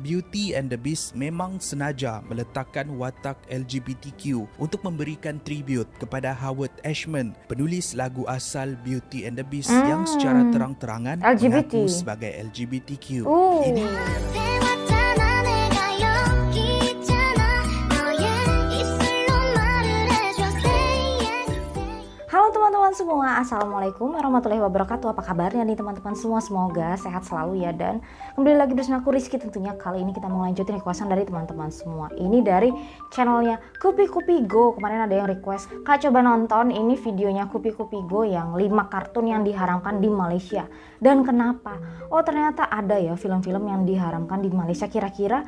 Beauty and the Beast memang senaja meletakkan watak LGBTQ untuk memberikan tribute kepada Howard Ashman, penulis lagu asal Beauty and the Beast yang secara terang-terangan mengaku sebagai LGBTQ. Ini teman-teman semua, assalamualaikum warahmatullahi wabarakatuh. Apa kabarnya nih teman-teman semua? Semoga sehat selalu ya. Dan kembali lagi bersama aku Rizky. Tentunya kali ini kita mau lanjutin requestan dari teman-teman semua. Ini dari channelnya Kupi Kupi Go. Kemarin ada yang request, Kak coba nonton ini videonya Kupi Kupi Go yang 5 kartun yang diharamkan di Malaysia. Dan kenapa? Oh ternyata ada ya film-film yang diharamkan di Malaysia. Kira-kira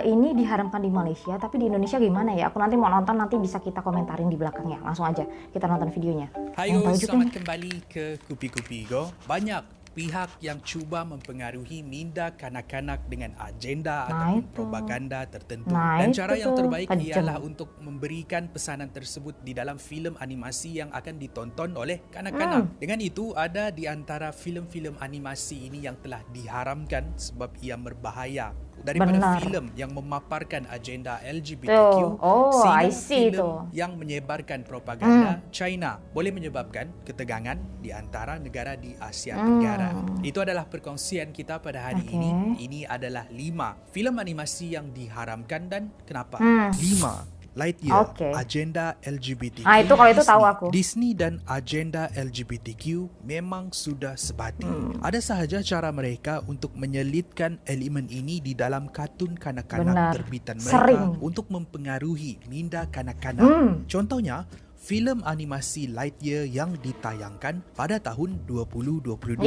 ini diharamkan di Malaysia, tapi di Indonesia gimana ya? Aku nanti mau nonton, nanti bisa kita komentarin di belakangnya. Langsung aja kita nonton videonya. Hai guys, selamat kembali ke Kupi Kupi Go. Banyak pihak yang cuba mempengaruhi minda kanak-kanak dengan agenda ataupun propaganda tertentu. Dan cara yang terbaik ialah untuk memberikan pesanan tersebut di dalam filem animasi yang akan ditonton oleh kanak-kanak. Dengan itu, ada di antara filem-filem animasi ini yang telah diharamkan sebab ia berbahaya. Daripada filem yang memaparkan agenda LGBTQ sehingga filem yang menyebarkan propaganda China boleh menyebabkan ketegangan di antara negara di Asia Tenggara. Itu adalah perkongsian kita pada hari ini. Ini adalah 5 filem animasi yang diharamkan dan kenapa? 5 Lightyear, agenda LGBTQ. Itu kalau itu tahu aku. Disney dan agenda LGBTQ memang sudah sebati. Ada sahaja cara mereka untuk menyelitkan elemen ini di dalam kartun kanak-kanak terbitan mereka untuk mempengaruhi minda kanak-kanak. Contohnya, filem animasi Lightyear yang ditayangkan pada tahun 2022.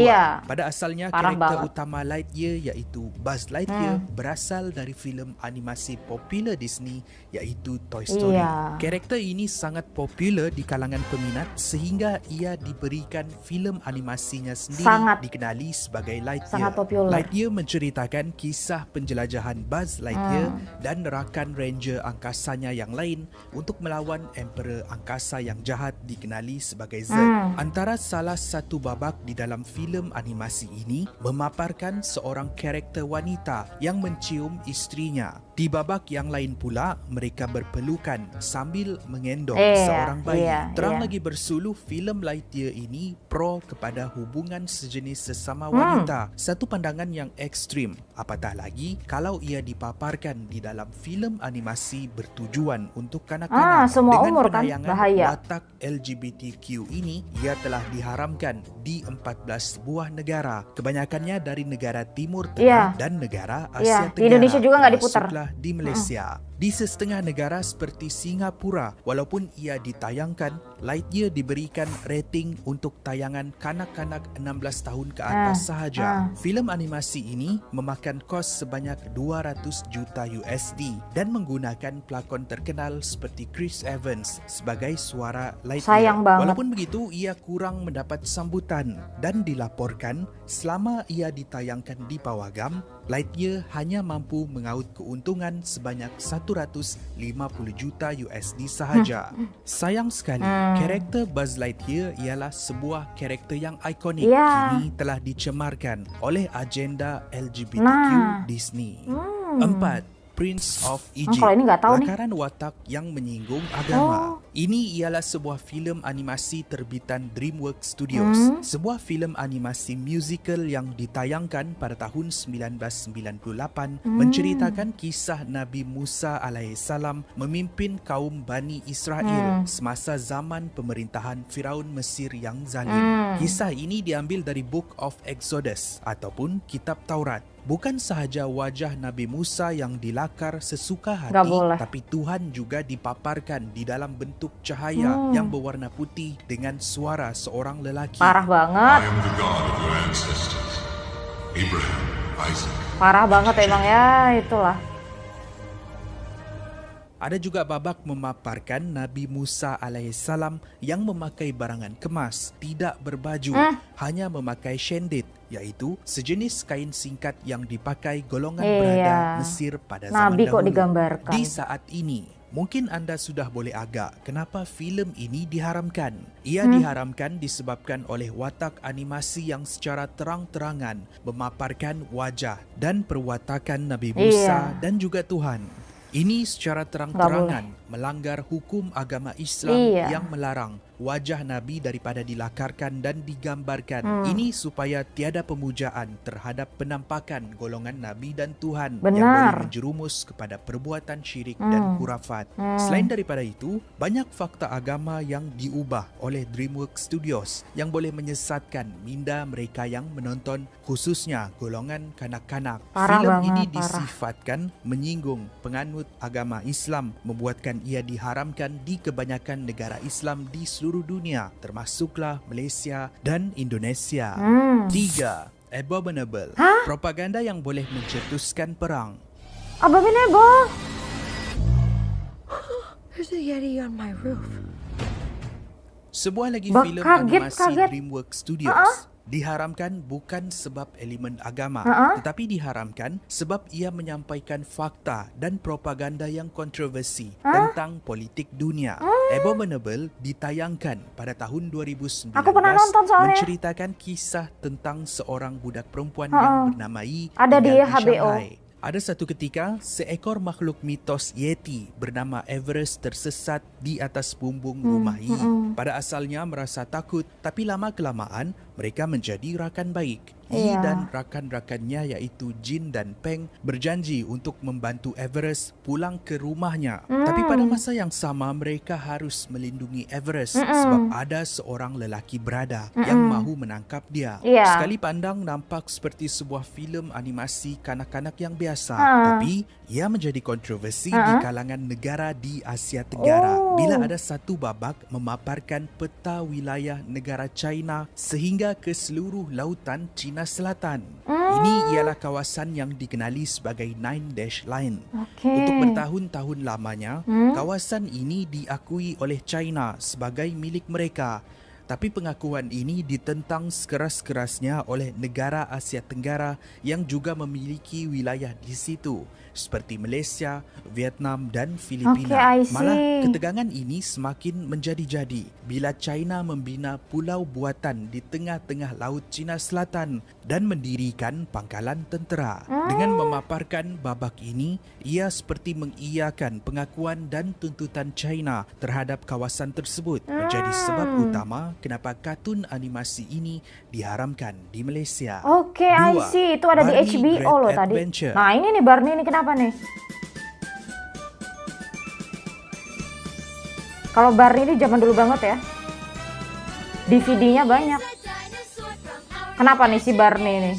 Pada asalnya karakter utama Lightyear iaitu Buzz Lightyear berasal dari filem animasi popular Disney iaitu Toy Story. Karakter ini sangat popular di kalangan peminat sehingga ia diberikan filem animasinya sendiri dikenali sebagai Lightyear. Lightyear menceritakan kisah penjelajahan Buzz Lightyear dan rakan ranger angkasanya yang lain untuk melawan Emperor angkasa yang jahat dikenali sebagai Zurg. Antara salah satu babak di dalam filem animasi ini memaparkan seorang karakter wanita yang mencium istrinya. Di babak yang lain pula, mereka berpelukan sambil mengendong seorang bayi. Terang lagi bersuluh, filem Lightyear ini pro kepada hubungan sejenis sesama wanita. Satu pandangan yang ekstrim. Apatah lagi kalau ia dipaparkan di dalam filem animasi bertujuan untuk kanak-kanak. Semua dengan umur penayangan kan bahaya. Watak LGBTQ ini ia telah diharamkan di 14 buah negara. Kebanyakannya dari negara Timur Tengah dan negara Asia Tenggara. Di Indonesia juga nggak diputar. Di Malaysia. Di setengah negara seperti Singapura, walaupun ia ditayangkan, Lightyear diberikan rating untuk tayangan kanak-kanak 16 tahun ke atas sahaja. Filem animasi ini memakan kos sebanyak 200 juta USD dan menggunakan pelakon terkenal seperti Chris Evans sebagai suara Lightyear. Walaupun begitu, ia kurang mendapat sambutan dan dilaporkan selama ia ditayangkan di pawagam, Lightyear hanya mampu mengaut keuntungan sebanyak 150 juta USD sahaja. Sayang sekali, karakter Buzz Lightyear ialah sebuah karakter yang ikonik kini telah dicemarkan oleh agenda LGBTQ Disney. 4. Prince of Egypt, lakaran watak yang menyinggung agama. Ini ialah sebuah filem animasi terbitan DreamWorks Studios. Sebuah filem animasi musical yang ditayangkan pada tahun 1998 menceritakan kisah Nabi Musa alaihissalam memimpin kaum Bani Israel semasa zaman pemerintahan Firaun Mesir yang zalim. Kisah ini diambil dari Book of Exodus ataupun Kitab Taurat. Bukan sahaja wajah Nabi Musa yang dilakar sesuka hati, tapi Tuhan juga dipaparkan di dalam bentuk cahaya yang berwarna putih dengan suara seorang lelaki. Parah banget. Parah banget emang ya, itulah. Ada juga babak memaparkan Nabi Musa alaihissalam yang memakai barangan kemas, tidak berbaju, hanya memakai shendit, iaitu sejenis kain singkat yang dipakai golongan berada Mesir pada zaman dahulu. Digambarkan. Di saat ini, Mungkin anda sudah boleh agak kenapa filem ini diharamkan. Ia diharamkan disebabkan oleh watak animasi yang secara terang-terangan memaparkan wajah dan perwatakan Nabi Musa dan juga Tuhan. Ini secara terang-terangan melanggar hukum agama Islam yang melarang wajah Nabi daripada dilakarkan dan digambarkan. Ini supaya tiada pemujaan terhadap penampakan golongan Nabi dan Tuhan yang boleh menjerumus kepada perbuatan syirik dan khurafat. Selain daripada itu, banyak fakta agama yang diubah oleh DreamWorks Studios yang boleh menyesatkan minda mereka yang menonton, khususnya golongan kanak-kanak. Filem ini disifatkan menyinggung penganut agama Islam, membuatkan ia diharamkan di kebanyakan negara Islam di seluruh dunia, termasuklah Malaysia dan Indonesia. 3. Abominable. Propaganda yang boleh mencetuskan perang. Abominable. There's a Yeti on my roof. Sebuah lagi filem animasi DreamWorks Studios diharamkan bukan sebab elemen agama, tetapi diharamkan sebab ia menyampaikan fakta dan propaganda yang kontroversi tentang politik dunia. Abominable ditayangkan pada tahun 2019. Aku pernah nonton soalnya. Menceritakan kisah tentang seorang budak perempuan yang bernama Yi ada di HBO. Shanghai. Ada satu ketika, seekor makhluk mitos Yeti bernama Everest tersesat di atas bumbung rumah Yi. Pada asalnya merasa takut, tapi lama-kelamaan mereka menjadi rakan baik. Yi dan rakan-rakannya iaitu Jin dan Peng berjanji untuk membantu Everest pulang ke rumahnya. Tapi pada masa yang sama mereka harus melindungi Everest sebab ada seorang lelaki berada yang mahu menangkap dia. Sekali pandang nampak seperti sebuah filem animasi kanak-kanak yang biasa, tapi ia menjadi kontroversi di kalangan negara di Asia Tenggara bila ada satu babak memaparkan peta wilayah negara China sehingga ke seluruh lautan China Selatan. Ini ialah kawasan yang dikenali sebagai Nine Dash Line. Untuk bertahun-tahun lamanya, kawasan ini diakui oleh China sebagai milik mereka. Tapi pengakuan ini ditentang sekeras-kerasnya oleh negara Asia Tenggara yang juga memiliki wilayah di situ, seperti Malaysia, Vietnam dan Filipina. Malah ketegangan ini semakin menjadi-jadi bila China membina pulau buatan di tengah-tengah Laut Cina Selatan dan mendirikan pangkalan tentera. Dengan memaparkan babak ini, ia seperti mengiyakan pengakuan dan tuntutan China terhadap kawasan tersebut, menjadi sebab utama kenapa kartun animasi ini diharamkan di Malaysia. 2. Itu ada di HBO loh tadi. Nah ini nih Barney ini kenapa nih? Kalau Barney ini zaman dulu banget ya. DVD-nya banyak. Kenapa nih si Barney ini?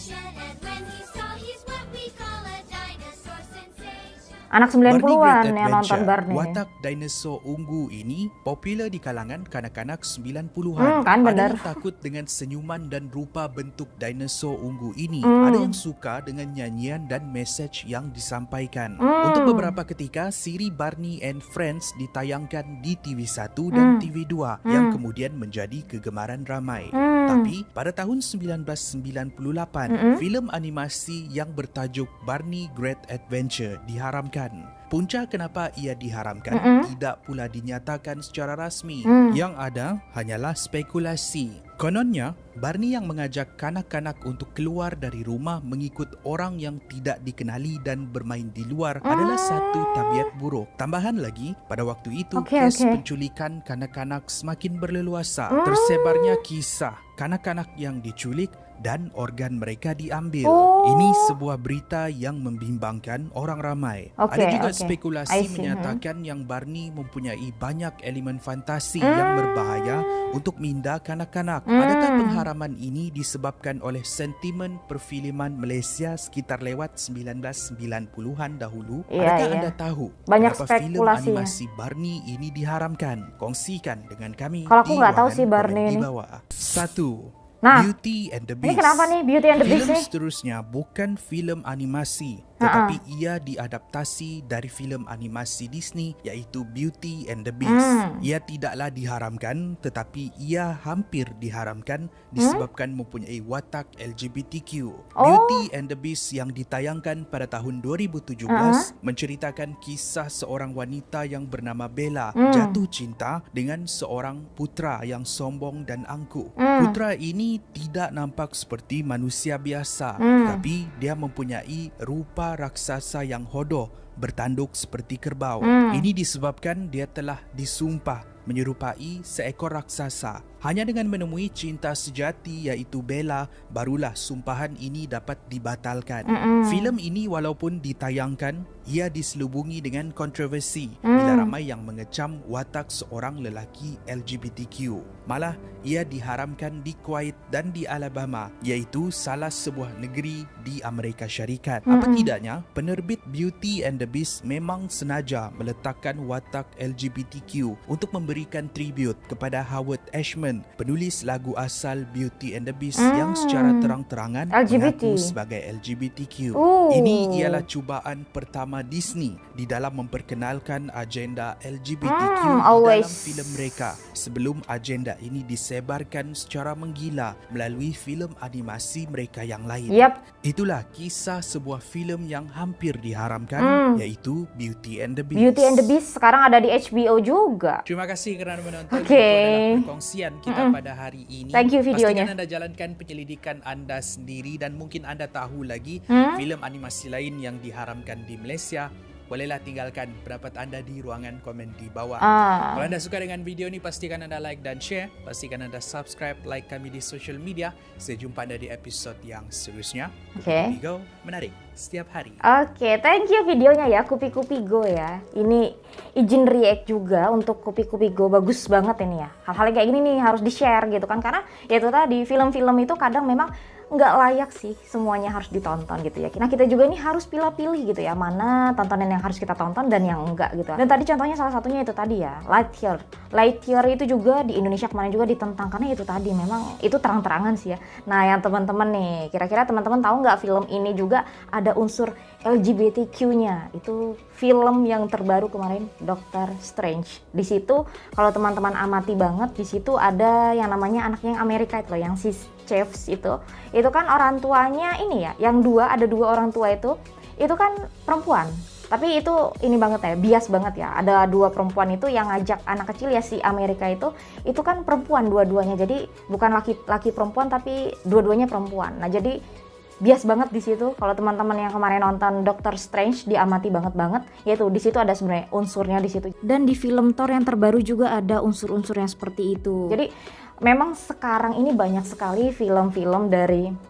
Anak 90-an yang nonton Barney. Watak dinosaur ungu ini popular di kalangan kanak-kanak 90-an. Ada yang takut dengan senyuman dan rupa bentuk dinosaur ungu ini. Ada yang suka dengan nyanyian dan mesej yang disampaikan. Untuk beberapa ketika, siri Barney and Friends ditayangkan di TV1 dan TV2 yang kemudian menjadi kegemaran ramai. Tapi pada tahun 1998, filem animasi yang bertajuk Barney Great Adventure diharamkan. Punca kenapa ia diharamkan tidak pula dinyatakan secara rasmi. Yang ada hanyalah spekulasi. Kononnya, Barney yang mengajak kanak-kanak untuk keluar dari rumah mengikut orang yang tidak dikenali dan bermain di luar adalah satu tabiat buruk. Tambahan lagi, pada waktu itu kes penculikan kanak-kanak semakin berleluasa. Tersebarnya kisah kanak-kanak yang diculik dan organ mereka diambil. Ini sebuah berita yang membimbangkan orang ramai. Ada juga spekulasi menyatakan yang Barney mempunyai banyak elemen fantasi yang berbahaya untuk minda kanak-kanak. Adakah pengharaman ini disebabkan oleh sentimen perfilman Malaysia sekitar lewat 1990-an dahulu? Adakah anda tahu kenapa filem animasi Barney ini diharamkan? Kongsikan dengan kami. Kalau aku nggak tahu sih Barney ini. 1. Beauty and the Beast. Ini kenapa nih Beauty and the Beast Filem nih? seterusnya bukan filem animasi, tetapi ia diadaptasi dari filem animasi Disney yaitu Beauty and the Beast. Ia tidaklah diharamkan, tetapi ia hampir diharamkan disebabkan mempunyai watak LGBTQ. Beauty and the Beast yang ditayangkan pada tahun 2017 menceritakan kisah seorang wanita yang bernama Bella jatuh cinta dengan seorang putra yang sombong dan angkuh. Putra ini tidak nampak seperti manusia biasa, tapi dia mempunyai rupa raksasa yang hodoh, bertanduk seperti kerbau. Ini disebabkan dia telah disumpah menyerupai seekor raksasa. Hanya dengan menemui cinta sejati iaitu Bella, barulah sumpahan ini dapat dibatalkan. Filem ini walaupun ditayangkan, ia diselubungi dengan kontroversi bila ramai yang mengecam watak seorang lelaki LGBTQ. Malah, ia diharamkan di Kuwait dan di Alabama, iaitu salah sebuah negeri di Amerika Syarikat. Apa tidaknya, penerbit Beauty and the Beast memang senaja meletakkan watak LGBTQ untuk memberikan tribute kepada Howard Ashman, penulis lagu asal Beauty and the Beast yang secara terang-terangan mengaku sebagai LGBTQ. Ini ialah cubaan pertama Disney di dalam memperkenalkan agenda LGBTQ di dalam filem mereka sebelum agenda ini disebarkan secara menggila melalui filem animasi mereka yang lain. Itulah kisah sebuah filem yang hampir diharamkan yaitu Beauty and the Beast. Beauty and the Beast sekarang ada di HBO juga. Terima kasih kerana menonton. Itu adalah perkongsian kita pada hari ini. Thank you videonya. Pastikan anda jalankan penyelidikan anda sendiri dan mungkin anda tahu lagi filem animasi lain yang diharamkan di Malaysia. Bolehlah tinggalkan pendapat anda di ruangan komen di bawah. Kalau anda suka dengan video ini, pastikan anda like dan share. Pastikan anda subscribe, like kami di social media. Saya jumpa anda di episod yang seterusnya. Kupi Go menarik setiap hari. Thank you videonya ya, Kupi Go ya. Ini izin react juga untuk Kupi Go, bagus banget ini ya. Hal-hal kayak gini nih harus di-share gitu kan, karena ya itu tadi film-film itu kadang memang nggak layak sih semuanya harus ditonton gitu ya. Nah kita juga ini harus pilih-pilih gitu ya, mana tontonan yang harus kita tonton dan yang enggak gitu. Dan tadi contohnya salah satunya itu tadi ya, Lightyear itu juga di Indonesia kemarin juga ditentang karena itu tadi memang itu terang-terangan sih ya. Nah yang teman-teman nih, kira-kira teman-teman tahu nggak film ini juga ada unsur LGBTQ-nya? Itu film yang terbaru kemarin, Doctor Strange. Di situ kalau teman-teman amati banget, di situ ada yang namanya anaknya yang Amerika itu loh, yang si Chiefs itu kan orang tuanya ini ya, yang ada dua orang tua itu kan perempuan. Tapi itu ini banget ya, bias banget ya. Ada dua perempuan itu yang ngajak anak kecil ya, si Amerika itu kan perempuan dua-duanya. Jadi bukan laki perempuan tapi dua-duanya perempuan. Nah, jadi bias banget di situ. Kalau teman-teman yang kemarin nonton Doctor Strange diamati banget, yaitu di situ ada sebenarnya unsurnya di situ. Dan di film Thor yang terbaru juga ada unsur-unsur yang seperti itu. Jadi memang sekarang ini banyak sekali film-film dari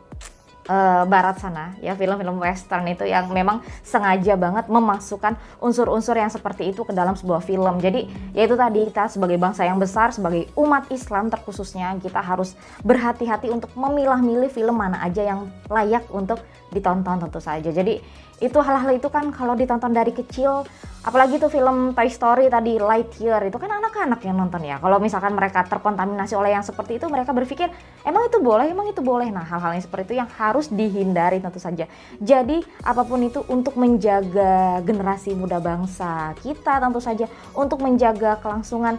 barat sana ya, film-film western itu yang memang sengaja banget memasukkan unsur-unsur yang seperti itu ke dalam sebuah film. Jadi yaitu tadi, kita sebagai bangsa yang besar, sebagai umat Islam terkhususnya, kita harus berhati-hati untuk memilah-milih film mana aja yang layak untuk ditonton tentu saja. Jadi itu hal-hal itu kan kalau ditonton dari kecil, apalagi tuh film Toy Story tadi, Lightyear, itu kan anak-anak yang nonton ya. Kalau misalkan mereka terkontaminasi oleh yang seperti itu, mereka berpikir emang itu boleh. Nah, hal-hal yang seperti itu yang harus dihindari tentu saja. Jadi apapun itu untuk menjaga generasi muda bangsa kita tentu saja, untuk menjaga kelangsungan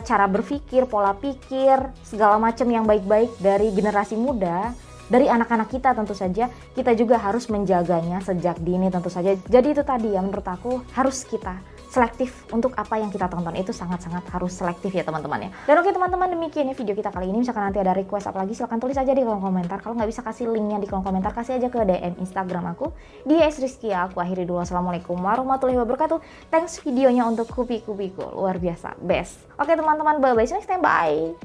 cara berpikir, pola pikir, segala macam yang baik-baik dari generasi muda, dari anak-anak kita tentu saja, kita juga harus menjaganya sejak dini tentu saja. Jadi itu tadi ya, menurut aku harus kita selektif untuk apa yang kita tonton, itu sangat-sangat harus selektif ya teman-teman ya. Dan oke teman-teman, demikian ya video kita kali ini. Misalkan nanti ada request apa lagi, silahkan tulis aja di kolom komentar. Kalau nggak bisa kasih linknya di kolom komentar, kasih aja ke DM Instagram aku di @rizkia. Aku akhiri dulu. Assalamualaikum warahmatullahi wabarakatuh. Thanks videonya untuk Kupi Go, luar biasa, best. Oke teman-teman, bye-bye, see you next time, bye.